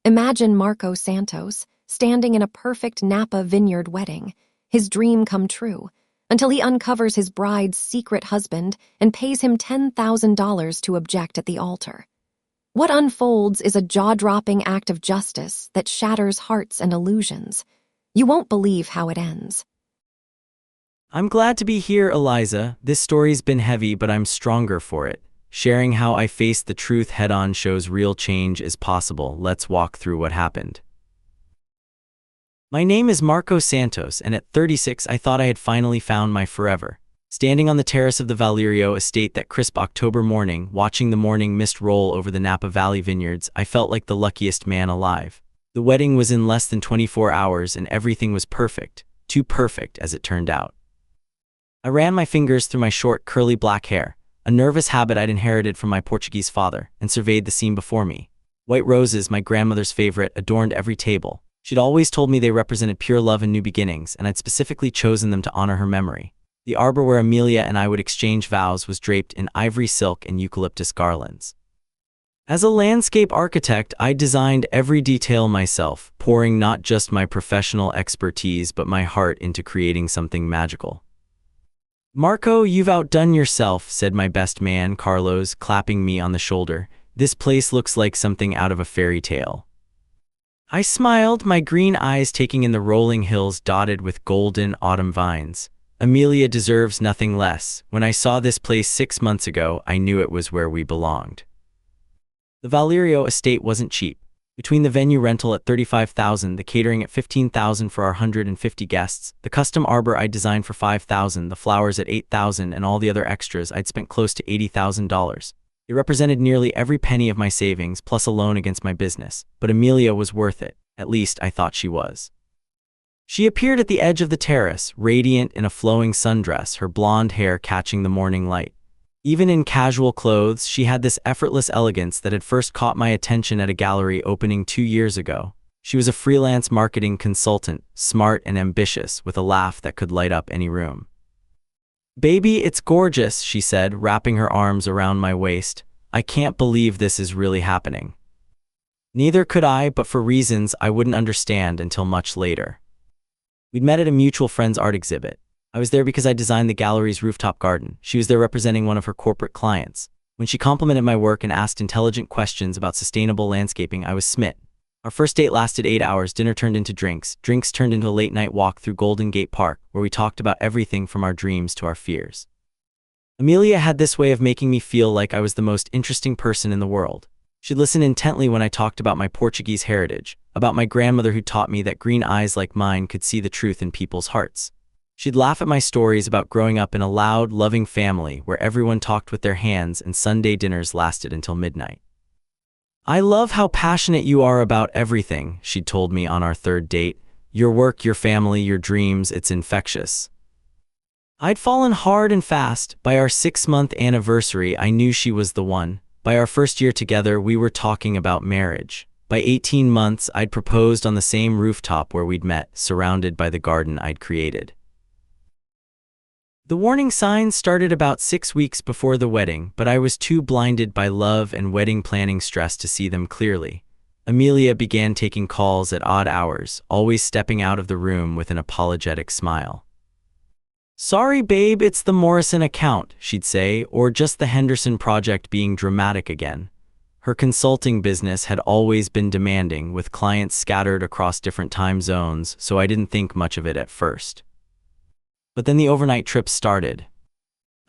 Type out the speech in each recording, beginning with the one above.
Imagine Marco Santos standing in a perfect Napa vineyard wedding, his dream come true, until he uncovers his bride's secret husband and pays him $10,000 to object at the altar. What unfolds is a jaw-dropping act of justice that shatters hearts and illusions. You won't believe how it ends. I'm glad to be here, Eliza. This story's been heavy, but I'm stronger for it. Sharing how I faced the truth head-on shows real change is possible. Let's walk through what happened. My name is Marco Santos, and at 36 I thought I had finally found my forever. Standing on the terrace of the Valerio estate that crisp October morning, watching the morning mist roll over the Napa Valley vineyards, I felt like the luckiest man alive. The wedding was in less than 24 hours and everything was perfect. Too perfect, as it turned out. I ran my fingers through my short, curly black hair, a nervous habit I'd inherited from my Portuguese father, and surveyed the scene before me. White roses, my grandmother's favorite, adorned every table. She'd always told me they represented pure love and new beginnings, and I'd specifically chosen them to honor her memory. The arbor where Amelia and I would exchange vows was draped in ivory silk and eucalyptus garlands. As a landscape architect, I designed every detail myself, pouring not just my professional expertise but my heart into creating something magical. "Marco, you've outdone yourself," said my best man, Carlos, clapping me on the shoulder. "This place looks like something out of a fairy tale." I smiled, my green eyes taking in the rolling hills dotted with golden autumn vines. Amelia deserves nothing less. When I saw this place 6 months ago, I knew it was where we belonged. The Valerio estate wasn't cheap. Between the venue rental at $35,000, the catering at $15,000 for our 150 guests, the custom arbor I designed for $5,000, the flowers at $8,000, and all the other extras, I'd spent close to $80,000. It represented nearly every penny of my savings, plus a loan against my business. But Amelia was worth it. At least I thought she was. She appeared at the edge of the terrace, radiant in a flowing sundress, her blonde hair catching the morning light. Even in casual clothes, she had this effortless elegance that had first caught my attention at a gallery opening 2 years ago. She was a freelance marketing consultant, smart and ambitious, with a laugh that could light up any room. "Baby, it's gorgeous," she said, wrapping her arms around my waist. "I can't believe this is really happening." Neither could I, but for reasons I wouldn't understand until much later. We'd met at a mutual friend's art exhibit. I was there because I designed the gallery's rooftop garden. She was there representing one of her corporate clients. When she complimented my work and asked intelligent questions about sustainable landscaping, I was smitten. Our first date lasted 8 hours. Dinner turned into drinks. Drinks turned into a late-night walk through Golden Gate Park, where we talked about everything from our dreams to our fears. Amelia had this way of making me feel like I was the most interesting person in the world. She'd listen intently when I talked about my Portuguese heritage, about my grandmother who taught me that green eyes like mine could see the truth in people's hearts. She'd laugh at my stories about growing up in a loud, loving family where everyone talked with their hands and Sunday dinners lasted until midnight. "I love how passionate you are about everything," she'd told me on our third date. "Your work, your family, your dreams, it's infectious." I'd fallen hard and fast. By our 6-month anniversary, I knew she was the one. By our first year together, we were talking about marriage. By 18 months, I'd proposed on the same rooftop where we'd met, surrounded by the garden I'd created. The warning signs started about 6 weeks before the wedding, but I was too blinded by love and wedding planning stress to see them clearly. Amelia began taking calls at odd hours, always stepping out of the room with an apologetic smile. "Sorry, babe, it's the Morrison account," she'd say, or just the Henderson project being dramatic again. Her consulting business had always been demanding, with clients scattered across different time zones, so I didn't think much of it at first. But then the overnight trips started.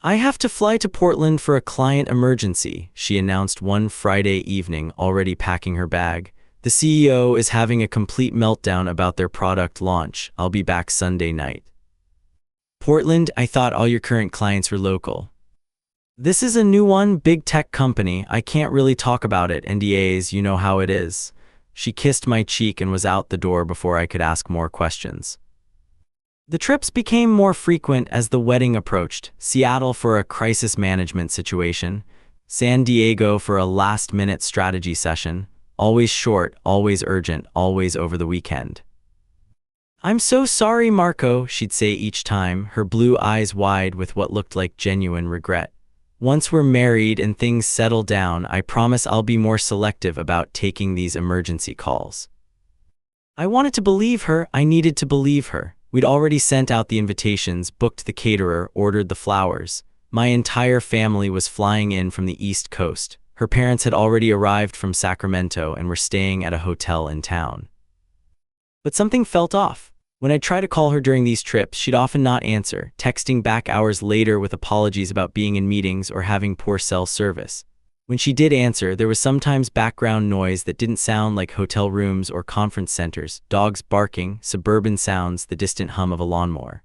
"I have to fly to Portland for a client emergency," she announced one Friday evening, already packing her bag. "The CEO is having a complete meltdown about their product launch. I'll be back Sunday night." "Portland? I thought all your current clients were local." "This is a new one, big tech company. I can't really talk about it, NDAs, you know how it is." She kissed my cheek and was out the door before I could ask more questions. The trips became more frequent as the wedding approached. Seattle for a crisis management situation, San Diego for a last-minute strategy session, always short, always urgent, always over the weekend. "I'm so sorry, Marco," she'd say each time, her blue eyes wide with what looked like genuine regret. Once we're married and things settle down, I promise I'll be more selective about taking these emergency calls. I wanted to believe her. I needed to believe her. We'd already sent out the invitations, booked the caterer, ordered the flowers. My entire family was flying in from the East Coast. Her parents had already arrived from Sacramento and were staying at a hotel in town. But something felt off. When I'd try to call her during these trips, she'd often not answer, texting back hours later with apologies about being in meetings or having poor cell service. When she did answer, there was sometimes background noise that didn't sound like hotel rooms or conference centers, dogs barking, suburban sounds, the distant hum of a lawnmower.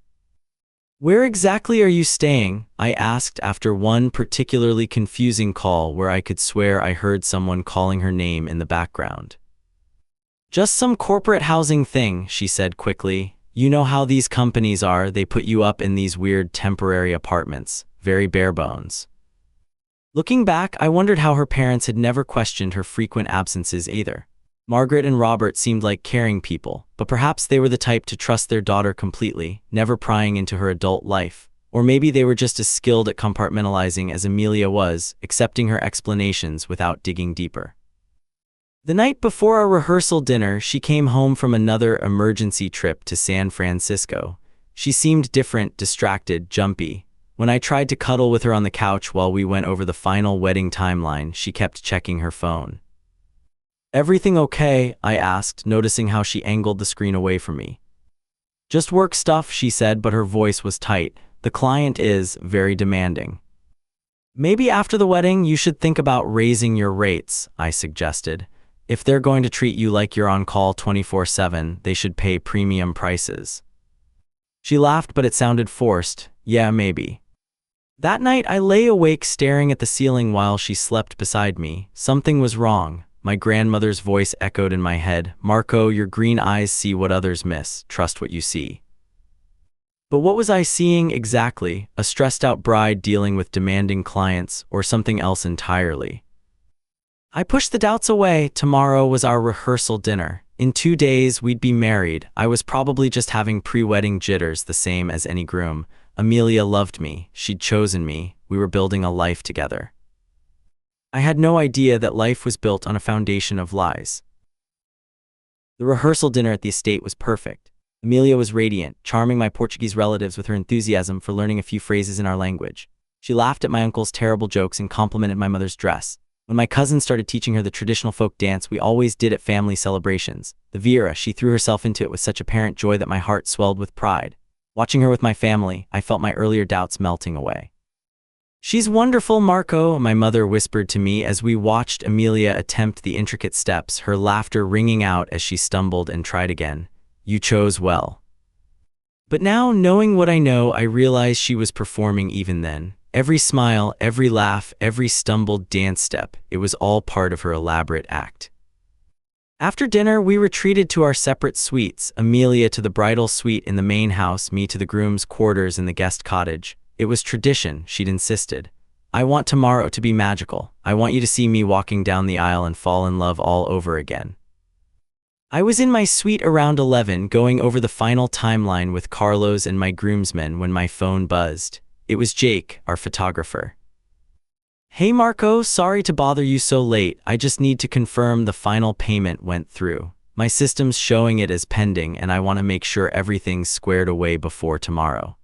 "Where exactly are you staying?" I asked after one particularly confusing call where I could swear I heard someone calling her name in the background. "Just some corporate housing thing," she said quickly. "You know how these companies are, they put you up in these weird temporary apartments, very bare bones." Looking back, I wondered how her parents had never questioned her frequent absences either. Margaret and Robert seemed like caring people, but perhaps they were the type to trust their daughter completely, never prying into her adult life. Or maybe they were just as skilled at compartmentalizing as Amelia was, accepting her explanations without digging deeper. The night before our rehearsal dinner, she came home from another emergency trip to San Francisco. She seemed different, distracted, jumpy. When I tried to cuddle with her on the couch while we went over the final wedding timeline, she kept checking her phone. "Everything okay?" I asked, noticing how she angled the screen away from me. "Just work stuff," she said, but her voice was tight. "The client is very demanding." "Maybe after the wedding, you should think about raising your rates," I suggested. "If they're going to treat you like you're on call 24/7, they should pay premium prices." She laughed, but it sounded forced. "Yeah, maybe." That night, I lay awake staring at the ceiling while she slept beside me. Something was wrong. My grandmother's voice echoed in my head. "Marco, your green eyes see what others miss. Trust what you see." But what was I seeing exactly? A stressed-out bride dealing with demanding clients, or something else entirely? I pushed the doubts away. Tomorrow was our rehearsal dinner. In 2 days, we'd be married. I was probably just having pre-wedding jitters, the same as any groom. Amelia loved me. She'd chosen me. We were building a life together. I had no idea that life was built on a foundation of lies. The rehearsal dinner at the estate was perfect. Amelia was radiant, charming my Portuguese relatives with her enthusiasm for learning a few phrases in our language. She laughed at my uncle's terrible jokes and complimented my mother's dress. When my cousin started teaching her the traditional folk dance we always did at family celebrations, the vira, she threw herself into it with such apparent joy that my heart swelled with pride. Watching her with my family, I felt my earlier doubts melting away. "She's wonderful, Marco," my mother whispered to me as we watched Amelia attempt the intricate steps, her laughter ringing out as she stumbled and tried again. "You chose well." But now, knowing what I know, I realized she was performing even then. Every smile, every laugh, every stumbled dance step, it was all part of her elaborate act. After dinner, we retreated to our separate suites, Amelia to the bridal suite in the main house, me to the groom's quarters in the guest cottage. It was tradition, she'd insisted. "I want tomorrow to be magical. I want you to see me walking down the aisle and fall in love all over again." I was in my suite around 11, going over the final timeline with Carlos and my groomsmen when my phone buzzed. It was Jake, our photographer. "Hey Marco, sorry to bother you so late. I just need to confirm the final payment went through. My system's showing it as pending and I want to make sure everything's squared away before tomorrow."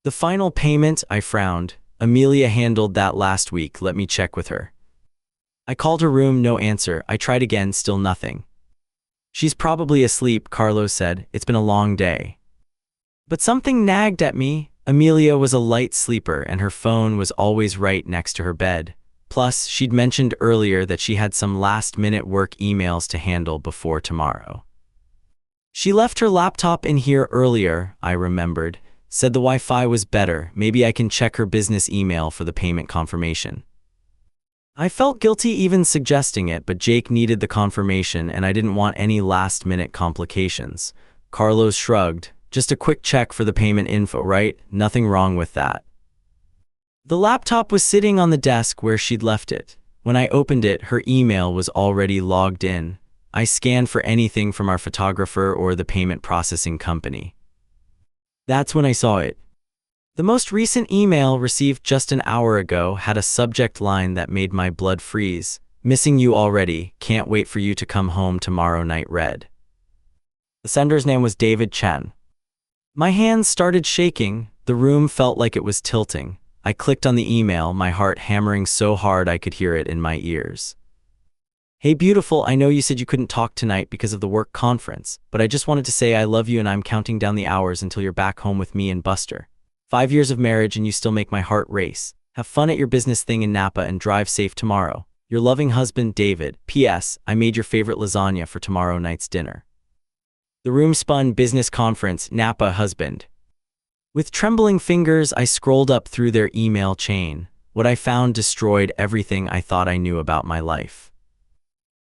"The final payment?" I frowned. "Amelia handled that last week. Let me check with her." I called her room, no answer. I tried again, still nothing. "She's probably asleep," Carlos said. "It's been a long day." But something nagged at me. Amelia was a light sleeper and her phone was always right next to her bed. Plus, she'd mentioned earlier that she had some last-minute work emails to handle before tomorrow. "She left her laptop in here earlier," I remembered. "Said the Wi-Fi was better. Maybe I can check her business email for the payment confirmation." I felt guilty even suggesting it, but Jake needed the confirmation and I didn't want any last-minute complications. Carlos shrugged. "Just a quick check for the payment info, right? Nothing wrong with that." The laptop was sitting on the desk where she'd left it. When I opened it, her email was already logged in. I scanned for anything from our photographer or the payment processing company. That's when I saw it. The most recent email received just an hour ago had a subject line that made my blood freeze. Missing you already. Can't wait for you to come home tomorrow night. Read. The sender's name was David Chen. My hands started shaking. The room felt like it was tilting. I clicked on the email, my heart hammering so hard I could hear it in my ears. Hey beautiful, I know you said you couldn't talk tonight because of the work conference, but I just wanted to say I love you and I'm counting down the hours until you're back home with me and Buster. 5 years of marriage and you still make my heart race. Have fun at your business thing in Napa and drive safe tomorrow. Your loving husband, David. P.S. I made your favorite lasagna for tomorrow night's dinner. The room spun. Business conference, Napa husband. With trembling fingers, I scrolled up through their email chain. What I found destroyed everything I thought I knew about my life.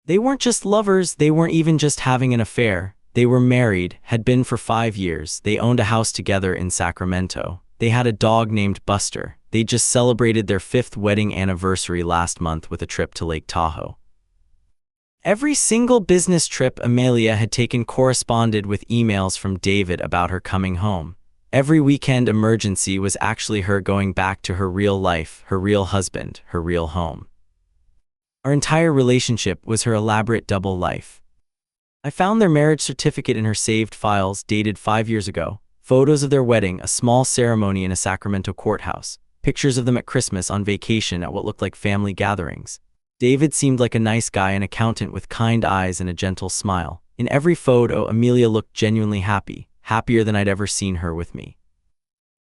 They weren't just lovers, they weren't even just having an affair. They were married, had been for 5 years, they owned a house together in Sacramento. They had a dog named Buster. They just celebrated their 5th wedding anniversary last month with a trip to Lake Tahoe. Every single business trip Amelia had taken corresponded with emails from David about her coming home. Every weekend emergency was actually her going back to her real life, her real husband, her real home. Our entire relationship was her elaborate double life. I found their marriage certificate in her saved files dated 5 years ago. Photos of their wedding, a small ceremony in a Sacramento courthouse. Pictures of them at Christmas on vacation at what looked like family gatherings. David seemed like a nice guy, an accountant with kind eyes and a gentle smile. In every photo, Amelia looked genuinely happy, happier than I'd ever seen her with me.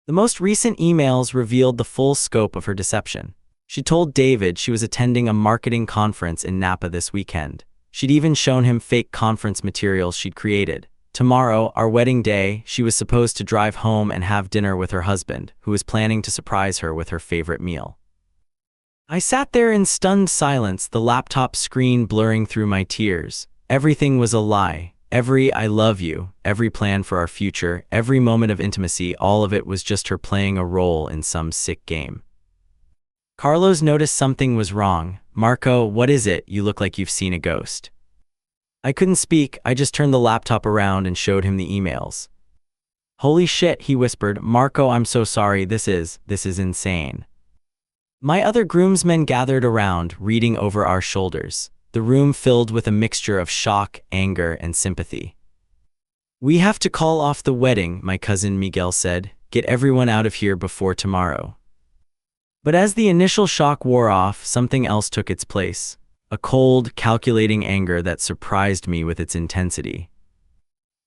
The most recent emails revealed the full scope of her deception. She told David she was attending a marketing conference in Napa this weekend. She'd even shown him fake conference materials she'd created. Tomorrow, our wedding day, she was supposed to drive home and have dinner with her husband, who was planning to surprise her with her favorite meal. I sat there in stunned silence, the laptop screen blurring through my tears. Everything was a lie. Every "I love you," every plan for our future, every moment of intimacy, all of it was just her playing a role in some sick game. Carlos noticed something was wrong. "Marco, what is it? You look like you've seen a ghost." I couldn't speak. I just turned the laptop around and showed him the emails. "Holy shit," he whispered. "Marco, I'm so sorry. This is insane." My other groomsmen gathered around, reading over our shoulders. The room filled with a mixture of shock, anger, and sympathy. "We have to call off the wedding," my cousin Miguel said. "Get everyone out of here before tomorrow." But as the initial shock wore off, something else took its place. A cold, calculating anger that surprised me with its intensity.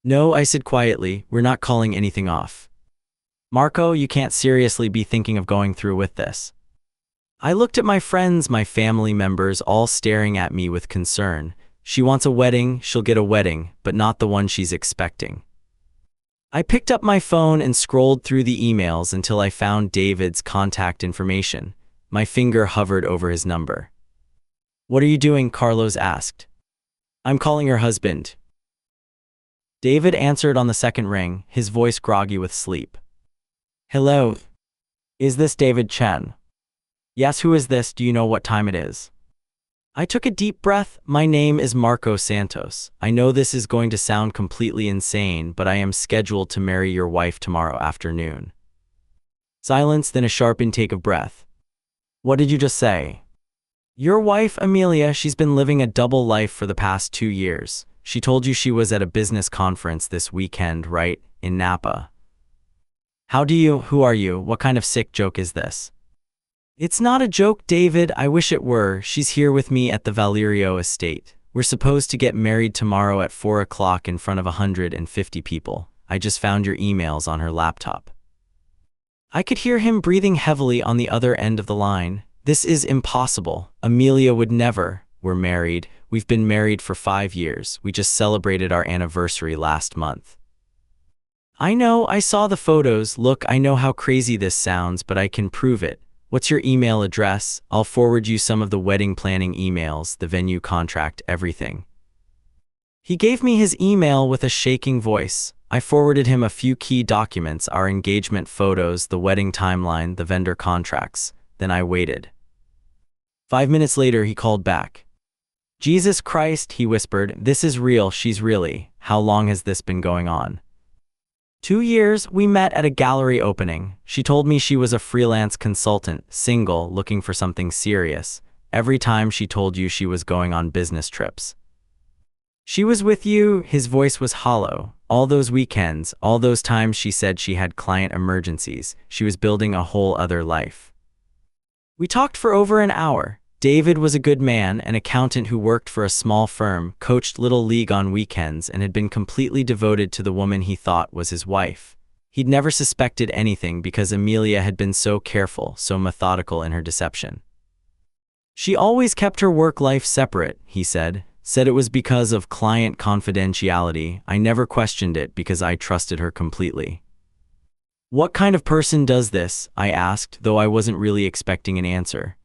"No," I said quietly, "we're not calling anything off. Marco, you can't seriously be thinking of going through with this." I looked at my friends, my family members, all staring at me with concern. She wants a wedding, she'll get a wedding, but not the one she's expecting. I picked up my phone and scrolled through the emails until I found David's contact information. My finger hovered over his number. "What are you doing?" Carlos asked. "I'm calling your husband." David answered on the second ring, his voice groggy with sleep. "Hello. Is this David Chen?" "Yes, who is this? Do you know what time it is?" I took a deep breath. "My name is Marco Santos. I know this is going to sound completely insane, but I am scheduled to marry your wife tomorrow afternoon." Silence, then a sharp intake of breath. "What did you just say?" "Your wife, Amelia, she's been living a double life for the past 2 years. She told you she was at a business conference this weekend, right? In Napa." Who are you? What kind of sick joke is this?" "It's not a joke, David. I wish it were. She's here with me at the Valerio estate. We're supposed to get married tomorrow at 4 o'clock in front of 150 people. I just found your emails on her laptop." I could hear him breathing heavily on the other end of the line. "This is impossible. Amelia would never. We're married. We've been married for 5 years. We just celebrated our anniversary last month." "I know, I saw the photos. Look, I know how crazy this sounds, but I can prove it. What's your email address? I'll forward you some of the wedding planning emails, the venue contract, everything." He gave me his email with a shaking voice. I forwarded him a few key documents, our engagement photos, the wedding timeline, the vendor contracts. Then I waited. 5 minutes later, he called back. "Jesus Christ," he whispered, "this is real. She's really. How long has this been going on?" 2 years, we met at a gallery opening. She told me she was a freelance consultant, single, looking for something serious. Every time she told you she was going on business trips. She was with you, his voice was hollow. All those weekends, all those times she said she had client emergencies, she was building a whole other life. We talked for over an hour. David was a good man, an accountant who worked for a small firm, coached Little League on weekends, and had been completely devoted to the woman he thought was his wife. He'd never suspected anything because Amelia had been so careful, so methodical in her deception. She always kept her work life separate, he said it was because of client confidentiality. I never questioned it because I trusted her completely. What kind of person does this? I asked, though I wasn't really expecting an answer.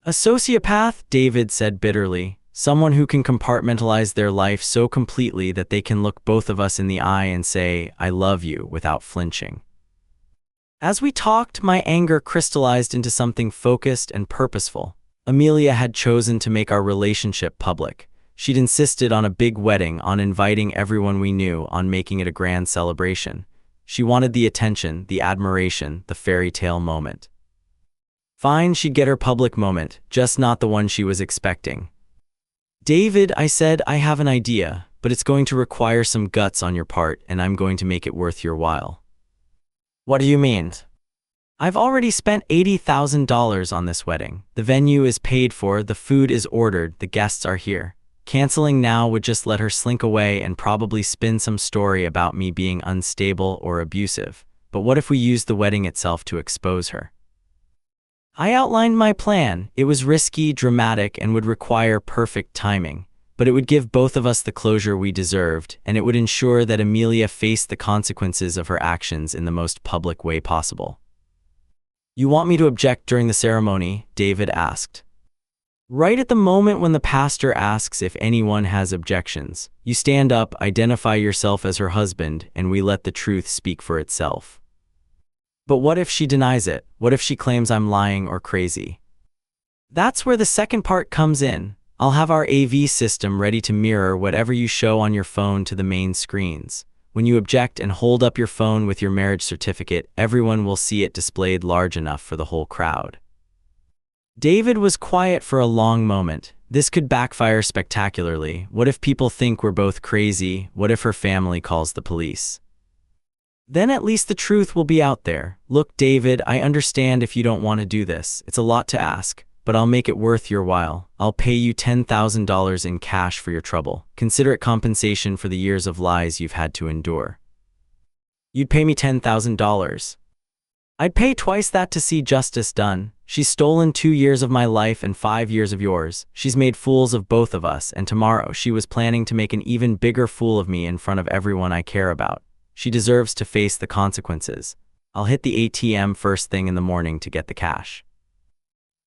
A sociopath, David said bitterly. Someone who can compartmentalize their life so completely that they can look both of us in the eye and say, I love you, without flinching. As we talked, my anger crystallized into something focused and purposeful. Amelia had chosen to make our relationship public. She'd insisted on a big wedding, on inviting everyone we knew, on making it a grand celebration. She wanted the attention, the admiration, the fairy tale moment. Fine, she'd get her public moment, just not the one she was expecting. David, I said, I have an idea, but it's going to require some guts on your part, and I'm going to make it worth your while. What do you mean? I've already spent $80,000 on this wedding. The venue is paid for, the food is ordered, the guests are here. Canceling now would just let her slink away and probably spin some story about me being unstable or abusive. But what if we used the wedding itself to expose her? I outlined my plan. It was risky, dramatic, and would require perfect timing. But it would give both of us the closure we deserved, and it would ensure that Amelia faced the consequences of her actions in the most public way possible. You want me to object during the ceremony? David asked. Right at the moment when the pastor asks if anyone has objections, you stand up, identify yourself as her husband, and we let the truth speak for itself. But what if she denies it? What if she claims I'm lying or crazy? That's where the second part comes in. I'll have our AV system ready to mirror whatever you show on your phone to the main screens. When you object and hold up your phone with your marriage certificate, everyone will see it displayed large enough for the whole crowd. David was quiet for a long moment. This could backfire spectacularly. What if people think we're both crazy? What if her family calls the police? Then at least the truth will be out there. Look, David, I understand if you don't want to do this. It's a lot to ask, but I'll make it worth your while. I'll pay you $10,000 in cash for your trouble. Consider it compensation for the years of lies you've had to endure. You'd pay me $10,000. I'd pay twice that to see justice done. She's stolen 2 years of my life and 5 years of yours. She's made fools of both of us, and tomorrow she was planning to make an even bigger fool of me in front of everyone I care about. She deserves to face the consequences. I'll hit the ATM first thing in the morning to get the cash.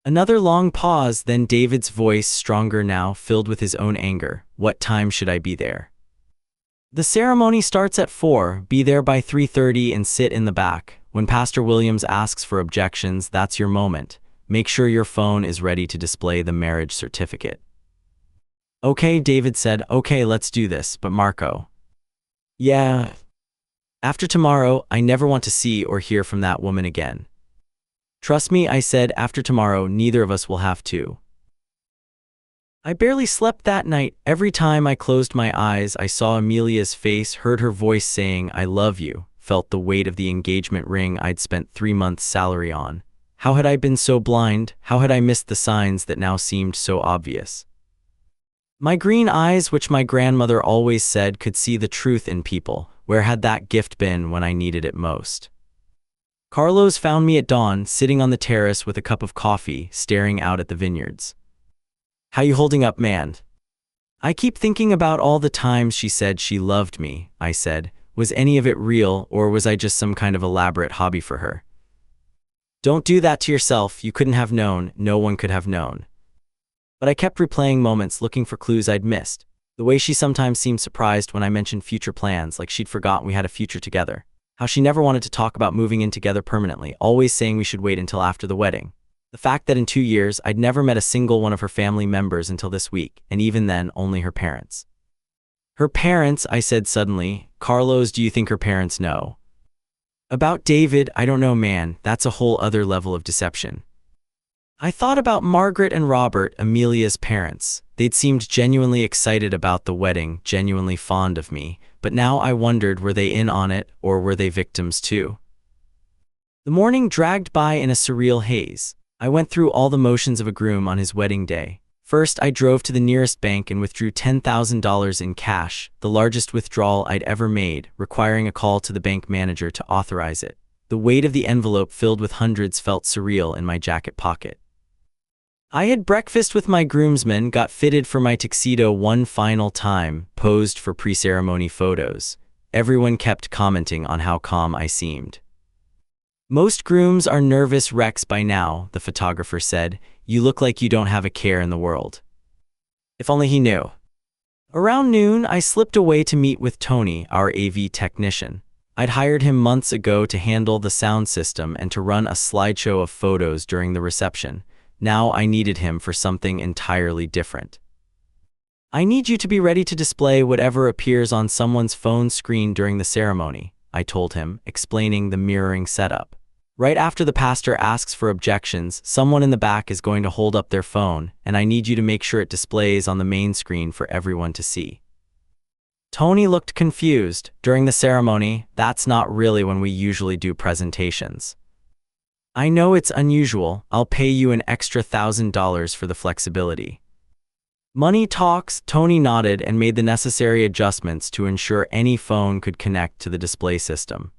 Another long pause, then David's voice, stronger now, filled with his own anger. What time should I be there? The ceremony starts at 4. Be there by 3:30 and sit in the back. When Pastor Williams asks for objections, that's your moment. Make sure your phone is ready to display the marriage certificate. Okay, David said, okay, let's do this, but Marco. Yeah. After tomorrow, I never want to see or hear from that woman again. Trust me, I said, after tomorrow, neither of us will have to. I barely slept that night. Every time I closed my eyes, I saw Amelia's face, heard her voice saying, I love you, felt the weight of the engagement ring I'd spent 3 months' salary on. How had I been so blind? How had I missed the signs that now seemed so obvious? My green eyes, which my grandmother always said could see the truth in people, where had that gift been when I needed it most? Carlos found me at dawn, sitting on the terrace with a cup of coffee, staring out at the vineyards. How you holding up, man? I keep thinking about all the times she said she loved me, I said. Was any of it real, or was I just some kind of elaborate hobby for her? Don't do that to yourself. You couldn't have known. No one could have known. But I kept replaying moments, looking for clues I'd missed. The way she sometimes seemed surprised when I mentioned future plans, like she'd forgotten we had a future together. How she never wanted to talk about moving in together permanently, always saying we should wait until after the wedding. The fact that in 2 years, I'd never met a single one of her family members until this week, and even then, only her parents. Her parents, I said suddenly. Carlos, do you think her parents know? About David, I don't know, man. That's a whole other level of deception. I thought about Margaret and Robert, Amelia's parents. They'd seemed genuinely excited about the wedding, genuinely fond of me, but now I wondered, were they in on it, or were they victims too? The morning dragged by in a surreal haze. I went through all the motions of a groom on his wedding day. First, I drove to the nearest bank and withdrew $10,000 in cash, the largest withdrawal I'd ever made, requiring a call to the bank manager to authorize it. The weight of the envelope filled with hundreds felt surreal in my jacket pocket. I had breakfast with my groomsmen, got fitted for my tuxedo one final time, posed for pre-ceremony photos. Everyone kept commenting on how calm I seemed. Most grooms are nervous wrecks by now, the photographer said. You look like you don't have a care in the world. If only he knew. Around noon, I slipped away to meet with Tony, our AV technician. I'd hired him months ago to handle the sound system and to run a slideshow of photos during the reception. Now I needed him for something entirely different. I need you to be ready to display whatever appears on someone's phone screen during the ceremony, I told him, explaining the mirroring setup. Right after the pastor asks for objections, someone in the back is going to hold up their phone, and I need you to make sure it displays on the main screen for everyone to see. Tony looked confused. During the ceremony, that's not really when we usually do presentations. I know it's unusual. I'll pay you an extra $1,000 for the flexibility. Money talks. Tony nodded and made the necessary adjustments to ensure any phone could connect to the display system.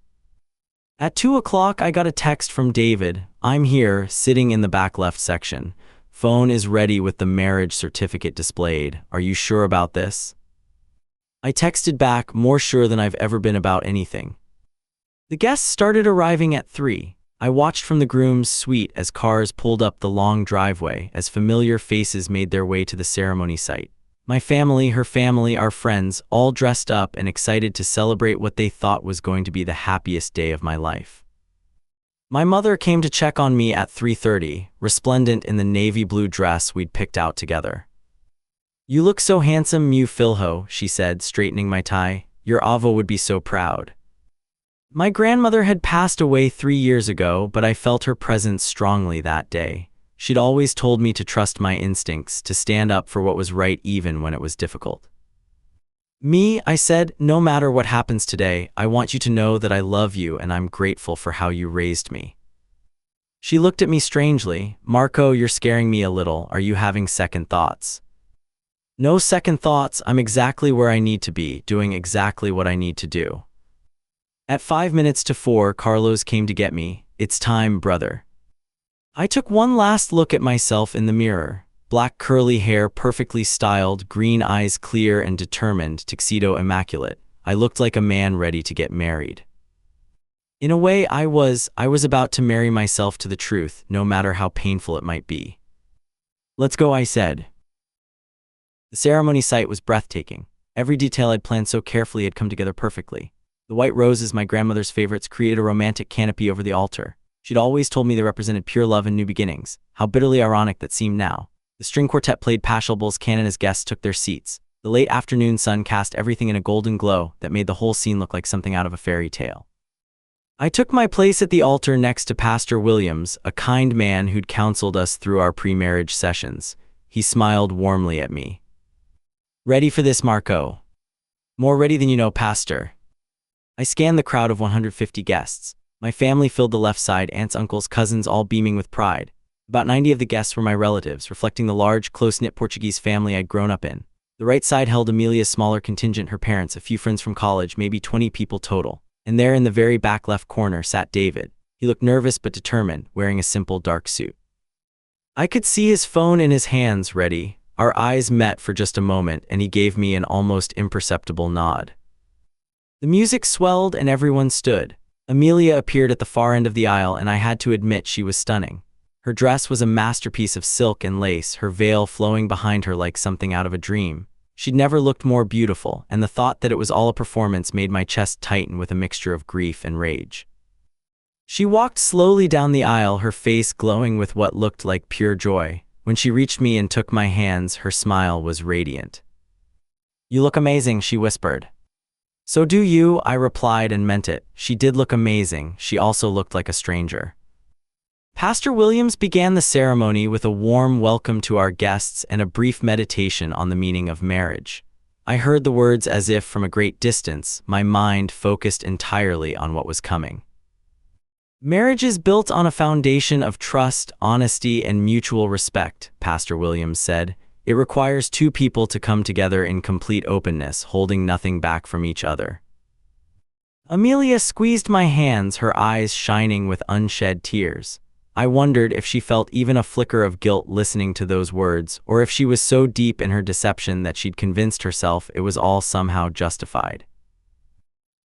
At 2 o'clock, I got a text from David. I'm here, sitting in the back left section. Phone is ready with the marriage certificate displayed. Are you sure about this? I texted back, more sure than I've ever been about anything. The guests started arriving at 3. I watched from the groom's suite as cars pulled up the long driveway, as familiar faces made their way to the ceremony site. My family, her family, our friends, all dressed up and excited to celebrate what they thought was going to be the happiest day of my life. My mother came to check on me at 3:30, resplendent in the navy blue dress we'd picked out together. You look so handsome, Mew Filho, she said, straightening my tie. Your Avo would be so proud. My grandmother had passed away 3 years ago, but I felt her presence strongly that day. She'd always told me to trust my instincts, to stand up for what was right even when it was difficult. Me, I said, no matter what happens today, I want you to know that I love you and I'm grateful for how you raised me. She looked at me strangely. Marco, you're scaring me a little. Are you having second thoughts? No second thoughts. I'm exactly where I need to be, doing exactly what I need to do. At 5 minutes to 4, Carlos came to get me. It's time, brother. I took one last look at myself in the mirror. Black curly hair perfectly styled, green eyes clear and determined, tuxedo immaculate. I looked like a man ready to get married. In a way, I was about to marry myself to the truth, no matter how painful it might be. Let's go, I said. The ceremony site was breathtaking. Every detail I'd planned so carefully had come together perfectly. The white roses, my grandmother's favorites, created a romantic canopy over the altar. She'd always told me they represented pure love and new beginnings. How bitterly ironic that seemed now. The string quartet played Pachelbel's canon as guests took their seats. The late afternoon sun cast everything in a golden glow that made the whole scene look like something out of a fairy tale. I took my place at the altar next to Pastor Williams, a kind man who'd counseled us through our pre-marriage sessions. He smiled warmly at me. Ready for this, Marco? More ready than you know, Pastor. I scanned the crowd of 150 guests. My family filled the left side, aunts, uncles, cousins, all beaming with pride. About 90 of the guests were my relatives, reflecting the large, close-knit Portuguese family I'd grown up in. The right side held Amelia's smaller contingent, her parents, a few friends from college, maybe 20 people total. And there in the very back left corner sat David. He looked nervous but determined, wearing a simple dark suit. I could see his phone in his hands, ready. Our eyes met for just a moment, and he gave me an almost imperceptible nod. The music swelled and everyone stood. Amelia appeared at the far end of the aisle, and I had to admit she was stunning. Her dress was a masterpiece of silk and lace, her veil flowing behind her like something out of a dream. She'd never looked more beautiful, and the thought that it was all a performance made my chest tighten with a mixture of grief and rage. She walked slowly down the aisle, her face glowing with what looked like pure joy. When she reached me and took my hands, her smile was radiant. You look amazing, she whispered. So do you, I replied and meant it. She did look amazing. She also looked like a stranger. Pastor Williams began the ceremony with a warm welcome to our guests and a brief meditation on the meaning of marriage. I heard the words as if from a great distance, my mind focused entirely on what was coming. Marriage is built on a foundation of trust, honesty, and mutual respect, Pastor Williams said. It requires two people to come together in complete openness, holding nothing back from each other. Amelia squeezed my hands, her eyes shining with unshed tears. I wondered if she felt even a flicker of guilt listening to those words, or if she was so deep in her deception that she'd convinced herself it was all somehow justified.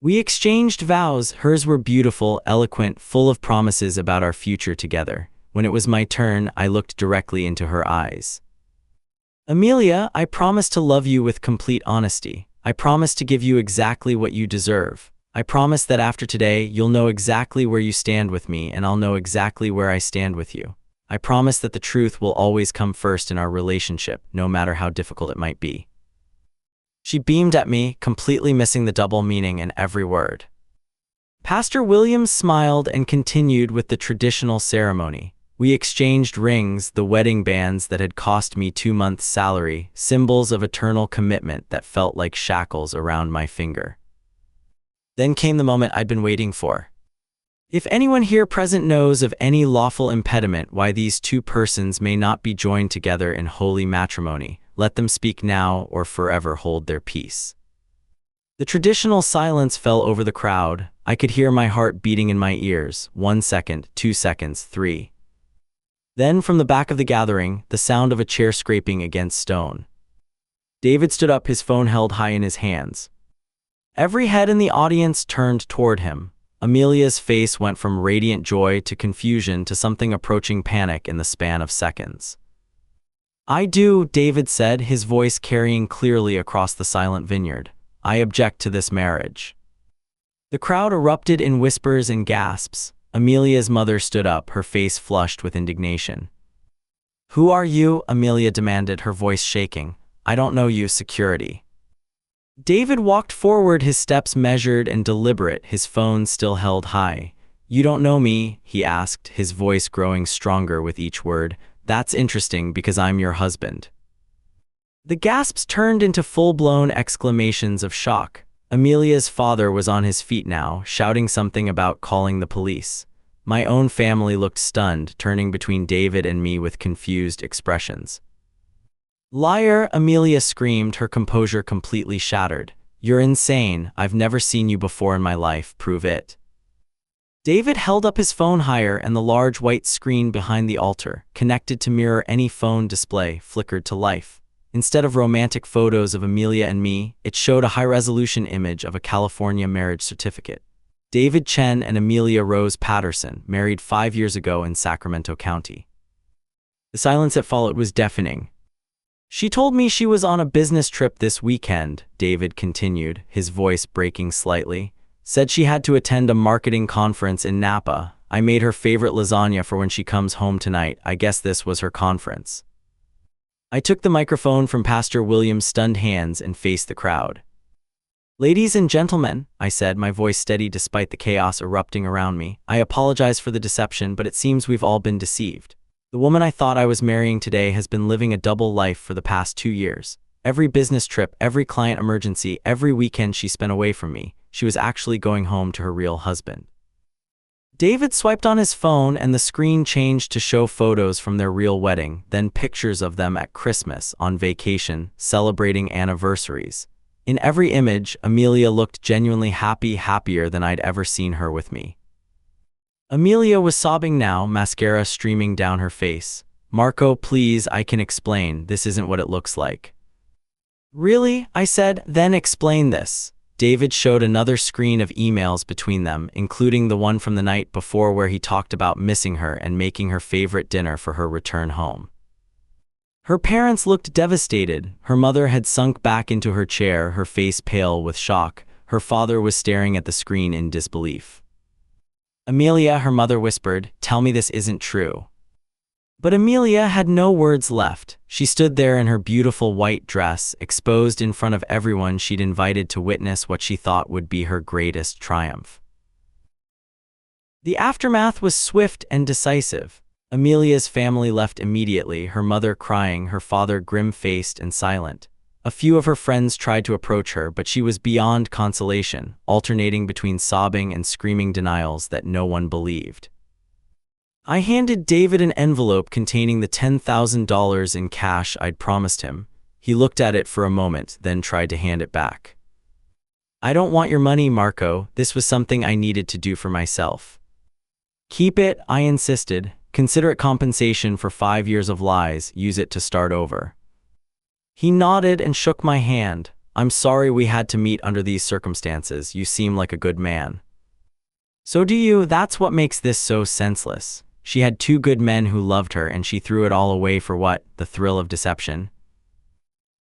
We exchanged vows. Hers were beautiful, eloquent, full of promises about our future together. When it was my turn, I looked directly into her eyes. Amelia, I promise to love you with complete honesty. I promise to give you exactly what you deserve. I promise that after today, you'll know exactly where you stand with me, and I'll know exactly where I stand with you. I promise that the truth will always come first in our relationship, no matter how difficult it might be. She beamed at me, completely missing the double meaning in every word. Pastor Williams smiled and continued with the traditional ceremony. We exchanged rings, the wedding bands that had cost me 2 months' salary, symbols of eternal commitment that felt like shackles around my finger. Then came the moment I'd been waiting for. If anyone here present knows of any lawful impediment why these two persons may not be joined together in holy matrimony, let them speak now or forever hold their peace. The traditional silence fell over the crowd. I could hear my heart beating in my ears. 1 second, 2 seconds, 3. Then from the back of the gathering, the sound of a chair scraping against stone. David stood up, his phone held high in his hands. Every head in the audience turned toward him. Amelia's face went from radiant joy to confusion to something approaching panic in the span of seconds. I do, David said, his voice carrying clearly across the silent vineyard. I object to this marriage. The crowd erupted in whispers and gasps. Amelia's mother stood up, her face flushed with indignation. Who are you? Amelia demanded, her voice shaking. I don't know you, security. David walked forward, his steps measured and deliberate, his phone still held high. You don't know me? He asked, his voice growing stronger with each word. That's interesting because I'm your husband. The gasps turned into full-blown exclamations of shock. Amelia's father was on his feet now, shouting something about calling the police. My own family looked stunned, turning between David and me with confused expressions. Liar, Amelia screamed, her composure completely shattered. You're insane. I've never seen you before in my life. Prove it. David held up his phone higher, and the large white screen behind the altar, connected to mirror any phone display, flickered to life. Instead of romantic photos of Amelia and me, it showed a high-resolution image of a California marriage certificate. David Chen and Amelia Rose Patterson, married 5 years ago in Sacramento County. The silence that followed was deafening. She told me she was on a business trip this weekend, David continued, his voice breaking slightly. Said she had to attend a marketing conference in Napa. I made her favorite lasagna for when she comes home tonight. I guess this was her conference. I took the microphone from Pastor Williams' stunned hands and faced the crowd. Ladies and gentlemen, I said, my voice steady despite the chaos erupting around me. I apologize for the deception, but it seems we've all been deceived. The woman I thought I was marrying today has been living a double life for the past 2 years. Every business trip, every client emergency, every weekend she spent away from me, she was actually going home to her real husband. David swiped on his phone and the screen changed to show photos from their real wedding, then pictures of them at Christmas, on vacation, celebrating anniversaries. In every image, Amelia looked genuinely happy, happier than I'd ever seen her with me. Amelia was sobbing now, mascara streaming down her face. Marco, please, I can explain. This isn't what it looks like. Really? I said, then explain this. David showed another screen of emails between them, including the one from the night before where he talked about missing her and making her favorite dinner for her return home. Her parents looked devastated. Her mother had sunk back into her chair, her face pale with shock. Her father was staring at the screen in disbelief. Amelia, her mother whispered, tell me this isn't true. But Amelia had no words left. She stood there in her beautiful white dress, exposed in front of everyone she'd invited to witness what she thought would be her greatest triumph. The aftermath was swift and decisive. Amelia's family left immediately, her mother crying, her father grim-faced and silent. A few of her friends tried to approach her, but she was beyond consolation, alternating between sobbing and screaming denials that no one believed. I handed David an envelope containing the $10,000 in cash I'd promised him. He looked at it for a moment, then tried to hand it back. "I don't want your money, Marco. This was something I needed to do for myself." "Keep it," I insisted. "Consider it compensation for 5 years of lies. Use it to start over." He nodded and shook my hand. "I'm sorry we had to meet under these circumstances. You seem like a good man." "So do you. That's what makes this so senseless." She had 2 good men who loved her, and she threw it all away for what? The thrill of deception?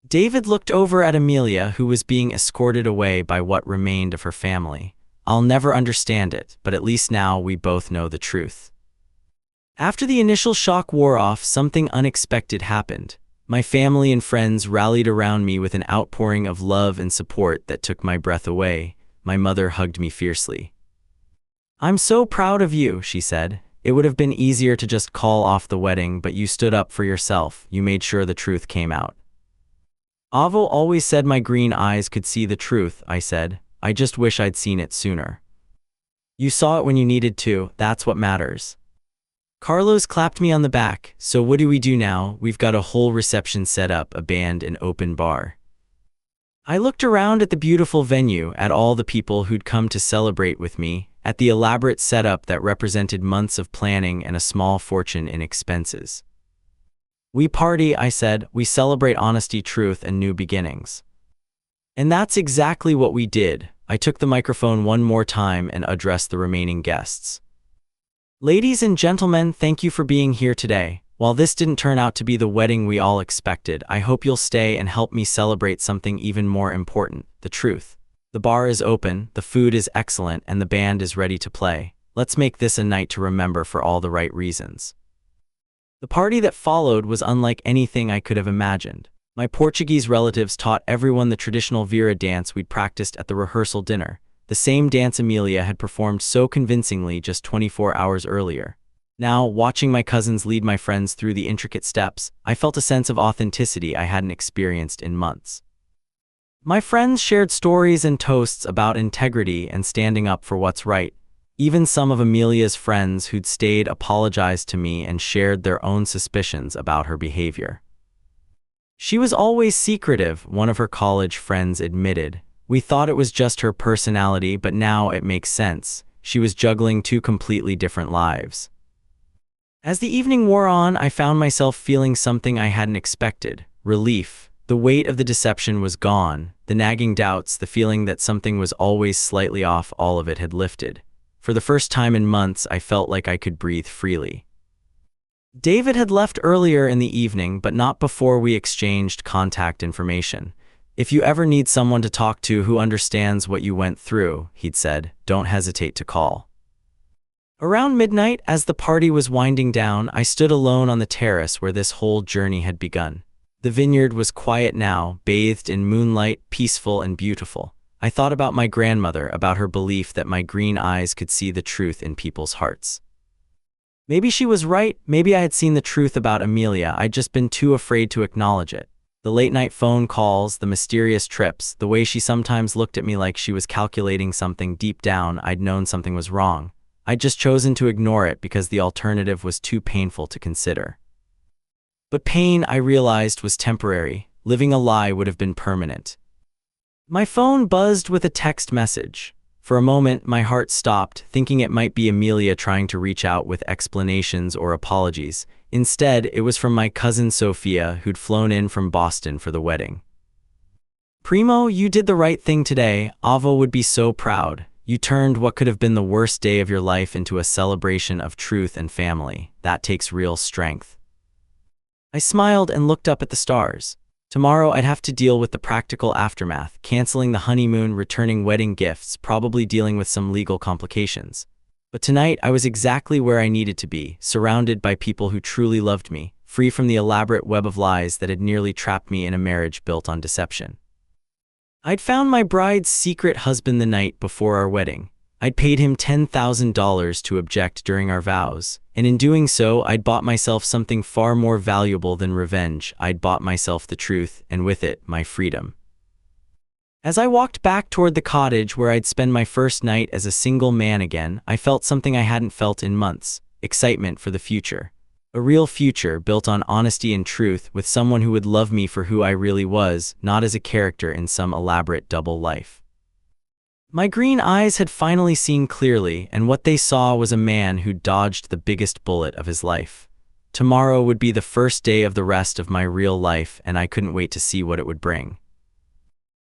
David looked over at Amelia, who was being escorted away by what remained of her family. "I'll never understand it, but at least now we both know the truth." After the initial shock wore off, something unexpected happened. My family and friends rallied around me with an outpouring of love and support that took my breath away. My mother hugged me fiercely. "I'm so proud of you," she said. "It would have been easier to just call off the wedding, but you stood up for yourself. You made sure the truth came out." "Avo always said my green eyes could see the truth," I said. "I just wish I'd seen it sooner." "You saw it when you needed to. That's what matters." Carlos clapped me on the back. "So what do we do now? We've got a whole reception set up, a band, an open bar." I looked around at the beautiful venue, at all the people who'd come to celebrate with me, at the elaborate setup that represented months of planning and a small fortune in expenses. "We party," I said. "We celebrate honesty, truth, and new beginnings." And that's exactly what we did. I took the microphone one more time and addressed the remaining guests. "Ladies and gentlemen, thank you for being here today. While this didn't turn out to be the wedding we all expected, I hope you'll stay and help me celebrate something even more important, the truth. The bar is open, the food is excellent, and the band is ready to play. Let's make this a night to remember for all the right reasons." The party that followed was unlike anything I could have imagined. My Portuguese relatives taught everyone the traditional Vira dance we'd practiced at the rehearsal dinner, the same dance Amelia had performed so convincingly just 24 hours earlier. Now, watching my cousins lead my friends through the intricate steps, I felt a sense of authenticity I hadn't experienced in months. My friends shared stories and toasts about integrity and standing up for what's right. Even some of Amelia's friends who'd stayed apologized to me and shared their own suspicions about her behavior. "She was always secretive," one of her college friends admitted. "We thought it was just her personality, but now it makes sense. She was juggling 2 completely different lives." As the evening wore on, I found myself feeling something I hadn't expected: relief. The weight of the deception was gone, the nagging doubts, the feeling that something was always slightly off, all of it had lifted. For the first time in months, I felt like I could breathe freely. David had left earlier in the evening, but not before we exchanged contact information. "If you ever need someone to talk to who understands what you went through," he'd said, "don't hesitate to call." Around midnight, as the party was winding down, I stood alone on the terrace where this whole journey had begun. The vineyard was quiet now, bathed in moonlight, peaceful and beautiful. I thought about my grandmother, about her belief that my green eyes could see the truth in people's hearts. Maybe she was right. Maybe I had seen the truth about Amelia. I'd just been too afraid to acknowledge it. The late-night phone calls, the mysterious trips, the way she sometimes looked at me like she was calculating something. Deep down, I'd known something was wrong. I'd just chosen to ignore it because the alternative was too painful to consider. But pain, I realized, was temporary. Living a lie would have been permanent. My phone buzzed with a text message. For a moment, my heart stopped, thinking it might be Amelia trying to reach out with explanations or apologies. Instead, it was from my cousin Sophia, who'd flown in from Boston for the wedding. "Primo, you did the right thing today. Avo would be so proud. You turned what could have been the worst day of your life into a celebration of truth and family. That takes real strength." I smiled and looked up at the stars. Tomorrow I'd have to deal with the practical aftermath, canceling the honeymoon, returning wedding gifts, probably dealing with some legal complications. But tonight, I was exactly where I needed to be, surrounded by people who truly loved me, free from the elaborate web of lies that had nearly trapped me in a marriage built on deception. I'd found my bride's secret husband the night before our wedding. I'd paid him $10,000 to object during our vows, and in doing so, I'd bought myself something far more valuable than revenge. I'd bought myself the truth, and with it, my freedom. As I walked back toward the cottage where I'd spend my first night as a single man again, I felt something I hadn't felt in months: excitement for the future. A real future built on honesty and truth, with someone who would love me for who I really was, not as a character in some elaborate double life. My green eyes had finally seen clearly, and what they saw was a man who dodged the biggest bullet of his life. Tomorrow would be the first day of the rest of my real life, and I couldn't wait to see what it would bring.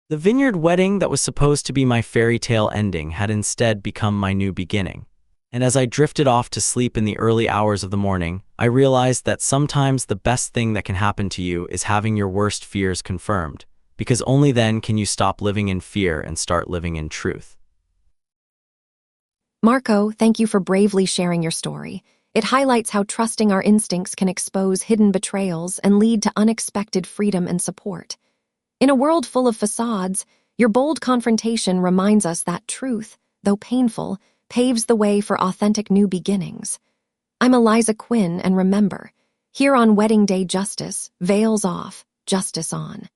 The vineyard wedding that was supposed to be my fairy tale ending had instead become my new beginning. And as I drifted off to sleep in the early hours of the morning, I realized that sometimes the best thing that can happen to you is having your worst fears confirmed, because only then can you stop living in fear and start living in truth. Marco, thank you for bravely sharing your story. It highlights how trusting our instincts can expose hidden betrayals and lead to unexpected freedom and support. In a world full of facades, your bold confrontation reminds us that truth, though painful, paves the way for authentic new beginnings. I'm Eliza Quinn, and remember, here on Wedding Day Justice, veils off, justice on.